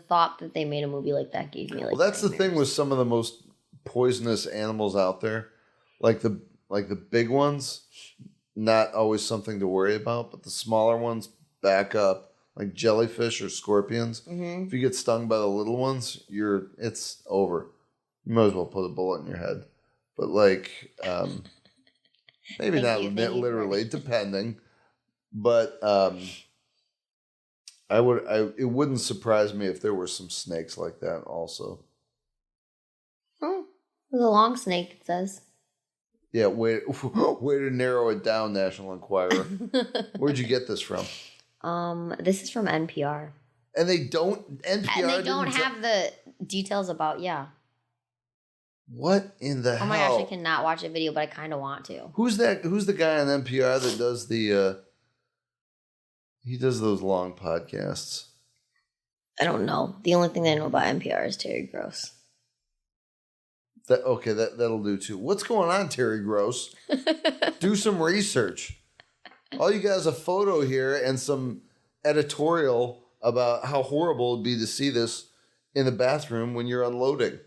thought that they made a movie like that gave me, like... Well, that's the thing with some of the most poisonous animals out there. Like the big ones, not always something to worry about, but the smaller ones back up, like jellyfish or scorpions. Mm-hmm. If you get stung by the little ones, it's over. You might as well put a bullet in your head. But like, maybe not literally, depending. But it wouldn't surprise me if there were some snakes like that also. Oh, it was a long snake, it says. Yeah, way to narrow it down, National Enquirer. Where'd you get this from? This is from NPR. And they don't have the details about What in the hell? Oh my gosh, I cannot watch a video, but I kind of want to. Who's the guy on NPR that does he does those long podcasts? I don't know. The only thing I know about NPR is Terry Gross. That'll do too. What's going on, Terry Gross? Do some research. All you got is a photo here and some editorial about how horrible it'd be to see this in the bathroom when you're unloading.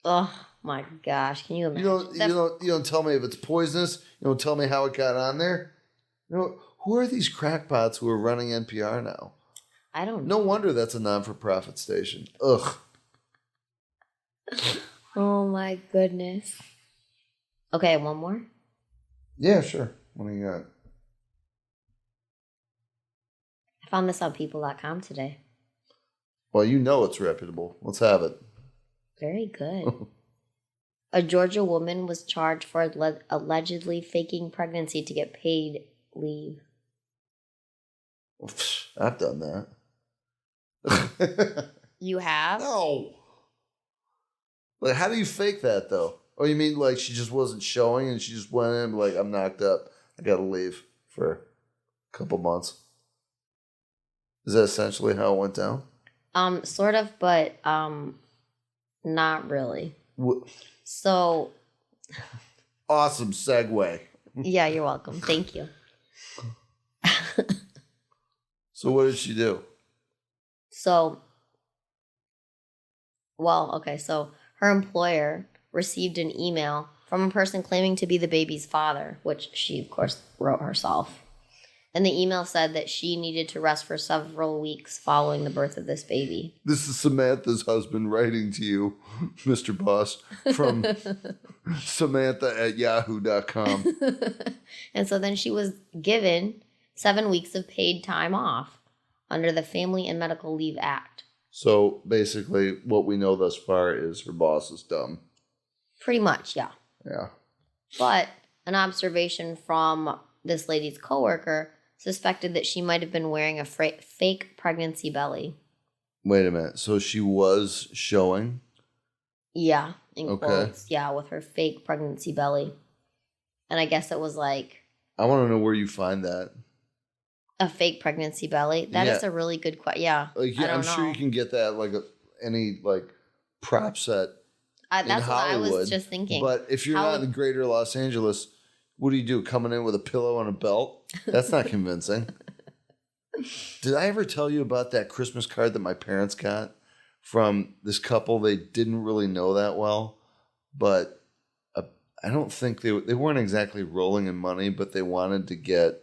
Oh my gosh, can you imagine? You don't tell me if it's poisonous. You don't tell me how it got on there. Who are these crackpots who are running NPR now? I don't know. No wonder that's a non-for-profit station. Ugh. Oh my goodness. Okay, one more? Yeah, sure. What do you got? I found this on people.com today. Well, you know it's reputable. Let's have it. Very good. A Georgia woman was charged for allegedly faking pregnancy to get paid leave. I've done that. You have? No. Like, how do you fake that, though? Oh, you mean like she just wasn't showing and she just went in like, I'm knocked up. I got to leave for a couple months. Is that essentially how it went down? Sort of, but not really. So. Awesome segue. Yeah, you're welcome. Thank you. So what did she do? So her employer received an email from a person claiming to be the baby's father, which she, of course, wrote herself. And the email said that she needed to rest for several weeks following the birth of this baby. This is Samantha's husband writing to you, Mr. Boss, from Samantha@yahoo.com. And so then she was given 7 weeks of paid time off under the Family and Medical Leave Act. So basically what we know thus far is her boss is dumb. Pretty much, yeah. Yeah. But an observation from this lady's coworker suspected that she might have been wearing a fake pregnancy belly. Wait a minute. So she was showing? Yeah, in quotes. Yeah, with her fake pregnancy belly. And I guess it was like... I want to know where you find that. A fake pregnancy belly? That is a really good question. Yeah. I'm sure you can get that like any prop set in that's Hollywood. What I was just thinking. But if you're not in greater Los Angeles, what do you do? Coming in with a pillow and a belt? That's not convincing. Did I ever tell you about that Christmas card that my parents got from this couple they didn't really know that well? But I don't think they weren't exactly rolling in money, but they wanted to get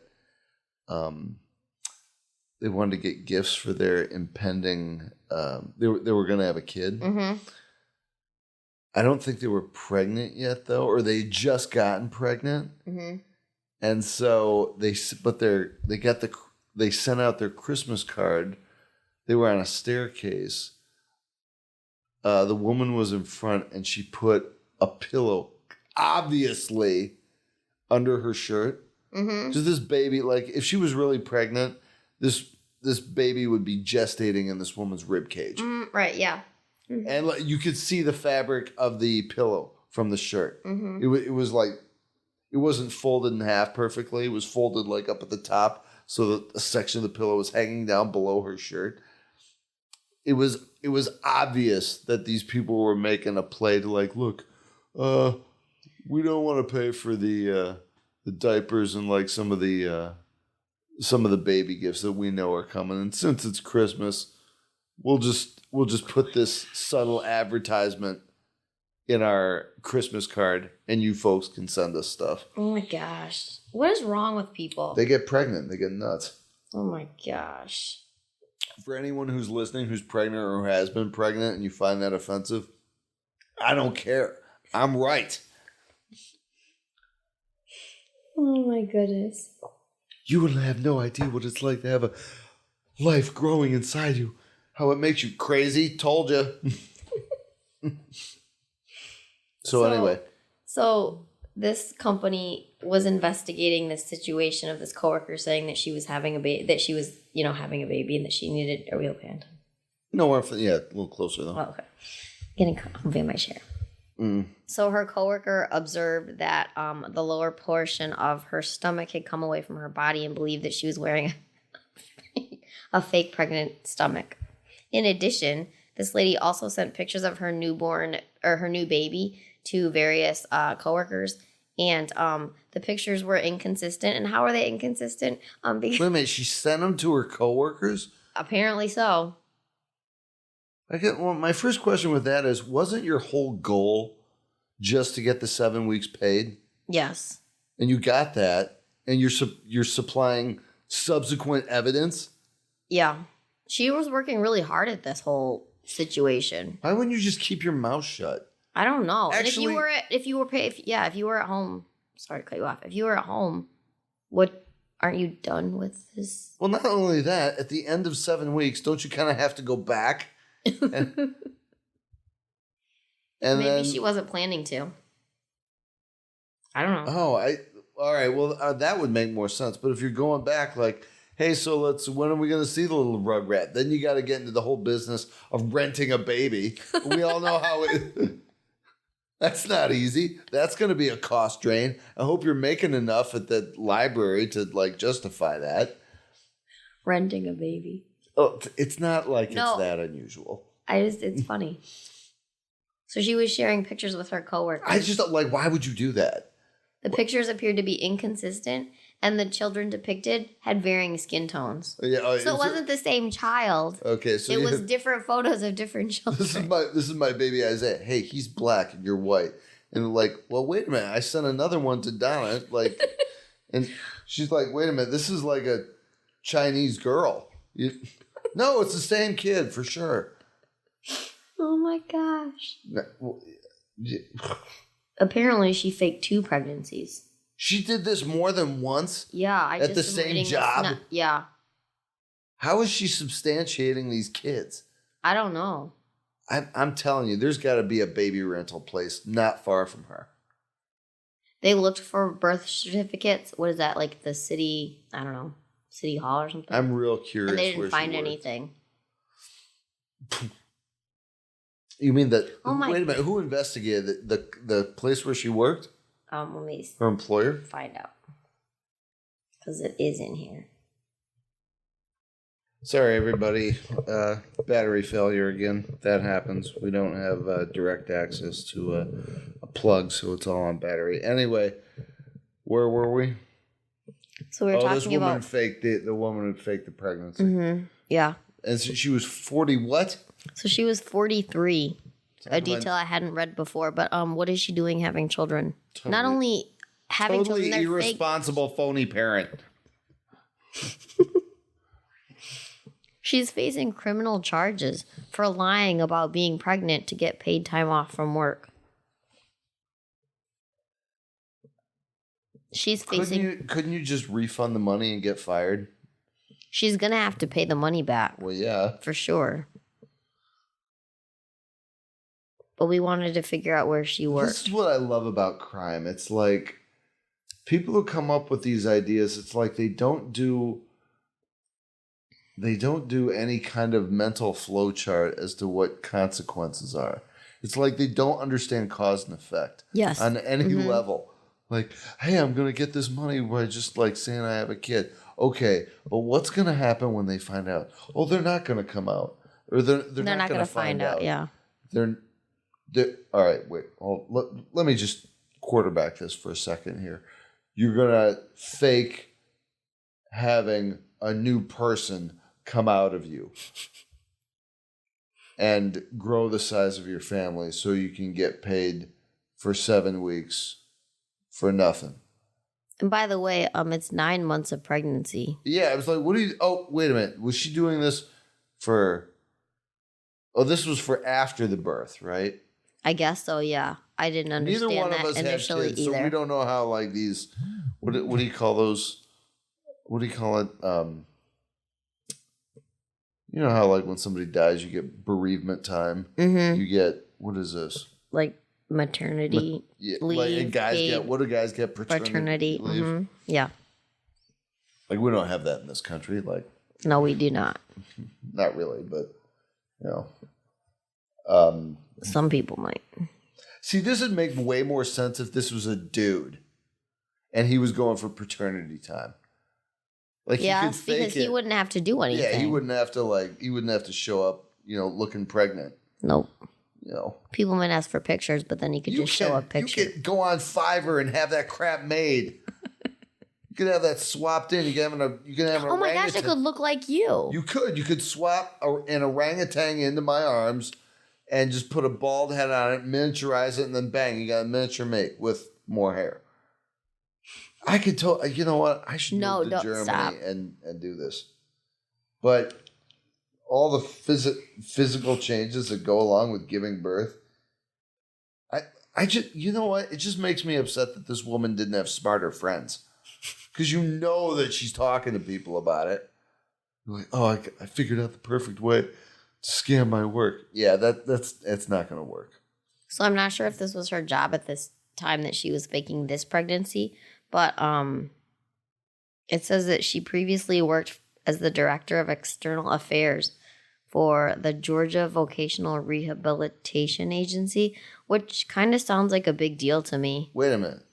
gifts for their impending. They were going to have a kid. Mm-hmm. I don't think they were pregnant yet, though, or they just gotten pregnant. Mm-hmm. And so they sent out their Christmas card. They were on a staircase. The woman was in front, and she put a pillow, obviously, under her shirt. Mm-hmm. Just this baby, like if she was really pregnant, this baby would be gestating in this woman's rib cage. Right? Yeah. Mm-hmm. And like, you could see the fabric of the pillow from the shirt. Mm-hmm. It was like, it wasn't folded in half perfectly. It was folded like up at the top, so that a section of the pillow was hanging down below her shirt. It was obvious that these people were making a play to like, look, we don't want to pay for the diapers and like some of the baby gifts that we know are coming, and since it's Christmas, we'll just put this subtle advertisement in our Christmas card, and you folks can send us stuff. Oh my gosh. What is wrong with people? They get pregnant. They get nuts. Oh my gosh. For anyone who's listening who's pregnant or who has been pregnant and you find that offensive, I don't care. I'm right. Oh my goodness. You will have no idea what it's like to have a life growing inside you. How it makes you crazy. Told you. So anyway. So this company was investigating this situation of this coworker saying that she was having a baby, that she was, having a baby and that she needed a real hand. No, a little closer though. Oh, okay. Getting comfy in my chair. So her coworker observed that the lower portion of her stomach had come away from her body and believed that she was wearing a fake pregnant stomach. In addition, this lady also sent pictures of her new baby to various coworkers, and the pictures were inconsistent. And how are they inconsistent? Wait a minute, she sent them to her coworkers? Apparently so. My first question with that is, wasn't your whole goal just to get the 7 weeks paid? Yes. And you got that, and you're supplying subsequent evidence? Yeah. She was working really hard at this whole situation. Why wouldn't you just keep your mouth shut? I don't know. Actually, and if you were at home, sorry to cut you off. If you were at home, aren't you done with this? Well, not only that, at the end of 7 weeks, don't you kind of have to go back? And Maybe then, she wasn't planning to. I don't know. all right. Well, that would make more sense. But if you're going back, like, hey, so when are we going to see the little rugrat? Then you got to get into the whole business of renting a baby. We all know how it. That's not easy. That's going to be a cost drain. I hope you're making enough at the library to like justify that. Renting a baby. Oh, it's not like it's that unusual. It's funny. So she was sharing pictures with her coworkers. I just don't why would you do that? The pictures appeared to be inconsistent, and the children depicted had varying skin tones. Yeah, so it wasn't the same child. Okay, so it was different photos of different children. This is my baby Isaiah. Hey, he's black and you're white. And like, well, wait a minute. I sent another one to Donna. Like, and she's like, wait a minute. This is like a Chinese girl. No, it's the same kid for sure. Oh my gosh. Apparently, she faked 2 pregnancies. She did this more than once? Yeah. At the same job? Yeah. How is she substantiating these kids? I don't know. I'm telling you, there's got to be a baby rental place not far from her. They looked for birth certificates. What is that? Like the city, I don't know, city hall or something? I'm real curious. And they didn't find anything. You mean that? Oh my! Wait a minute. Who investigated the place where she worked? Let me her employer. Find out because it is in here. Sorry, everybody. Battery failure again. That happens. We don't have direct access to a plug, so it's all on battery. Anyway, where were we? So we were talking this woman about faked the woman who faked the pregnancy. Mm-hmm. Yeah. And so she was 40 what? So she was 43. A detail I hadn't read before. But what is she doing having children? Not only having children, they're irresponsible, phony parent. She's facing criminal charges for lying about being pregnant to get paid time off from work. She's facing. Couldn't you just refund the money and get fired? She's going to have to pay the money back. Well, yeah. For sure. But we wanted to figure out where she worked. This is what I love about crime. It's like people who come up with these ideas, it's like they don't do any kind of mental flow chart as to what consequences are. It's like they don't understand cause and effect. Yes. On any level. Like, hey, I'm going to get this money by just like saying I have a kid. Okay, but what's going to happen when they find out? Oh, they're not going to come out. Or they're not going to find out. Yeah. They're all right, wait. Let me just quarterback this for a second here. You're going to fake having a new person come out of you and grow the size of your family so you can get paid for 7 weeks for nothing. And by the way, it's 9 months of pregnancy. Yeah, I was like, what do you... Oh, wait a minute. Was she doing this for... Oh, this was for after the birth, right? I guess so, yeah. I didn't understand Neither one of us initially had kids, either. so we don't know how, like, these... What do you call those? What do you call it? You know how, like, when somebody dies, you get bereavement time? Mm-hmm. You get... What is this? Like maternity leave. Like, and guys get... What do guys get? Paternity leave? Mm-hmm. Yeah. Like, we don't have that in this country. Like... No, we do not. Not really, but... You know... Some people might. See, this would make way more sense if this was a dude and he was going for paternity time. Like, yeah, he could fake because he wouldn't have to do anything. Yeah, he wouldn't have to show up, looking pregnant. Nope. You know. People might ask for pictures, but then you could just show a picture. You could go on Fiverr and have that crap made. You could have that swapped in. You can have an orangutan. Oh my gosh, it could look like you. You could. You could swap an orangutan into my arms and just put a bald head on it, miniaturize it, and then bang, you got a miniature mate with more hair. I could tell. You know what? I should move to Germany and do this. But all the physical changes that go along with giving birth, I just, you know what? It just makes me upset that this woman didn't have smarter friends, because you know that she's talking to people about it. You're like, oh, I figured out the perfect way to scam my work. Yeah, that's not going to work. So I'm not sure if this was her job at this time that she was faking this pregnancy, but it says that she previously worked as the director of external affairs for the Georgia Vocational Rehabilitation Agency, which kind of sounds like a big deal to me. Wait a minute.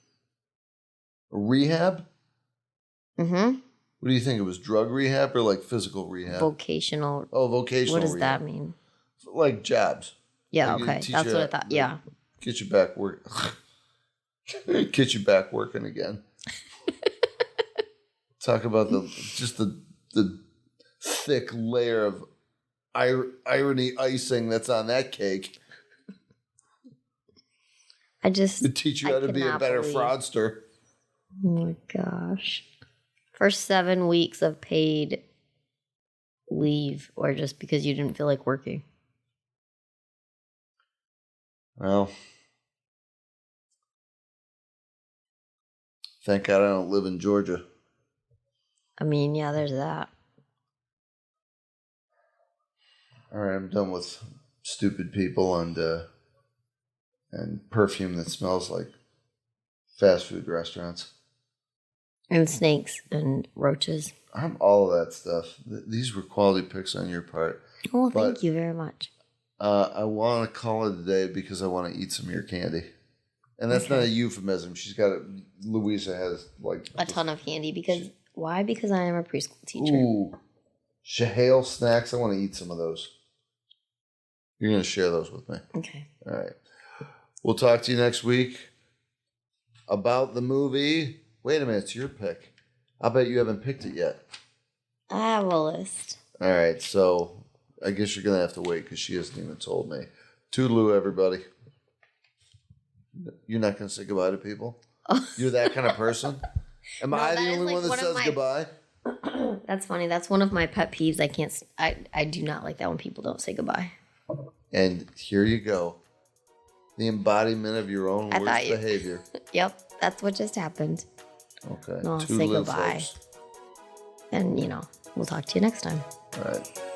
Rehab? Mm-hmm. What do you think? It was drug rehab or like physical rehab? Vocational. Oh, vocational What does rehab. that mean? Like jobs. Yeah, like okay. That's what I thought. Yeah. Get you back work. Get you back working again. Talk about the thick layer of irony icing that's on that cake. To teach you how to be a better fraudster. Oh my gosh. For 7 weeks of paid leave, or just because you didn't feel like working? Well, thank God I don't live in Georgia. I mean, yeah, there's that. All right, I'm done with stupid people and perfume that smells like fast food restaurants. And snakes and roaches. I'm all of that stuff. These were quality picks on your part. Oh, thank you very much. I want to call it a day because I want to eat some of your candy. And that's not a euphemism. Louisa has like a ton of candy because why? Because I am a preschool teacher. Ooh. Shahale snacks. I want to eat some of those. You're going to share those with me. Okay. All right. We'll talk to you next week about the movie. Wait a minute. It's your pick. I'll bet you haven't picked it yet. I have a list. All right. So I guess you're going to have to wait because she hasn't even told me. Toodaloo, everybody. You're not going to say goodbye to people? Oh. You're that kind of person? Am I the only one that says goodbye? That's funny. That's one of my pet peeves. I do not like that when people don't say goodbye. And here you go. The embodiment of your own worst behavior. Yep. That's what just happened. Okay. No, I'll say goodbye. Folks. And, we'll talk to you next time. All right.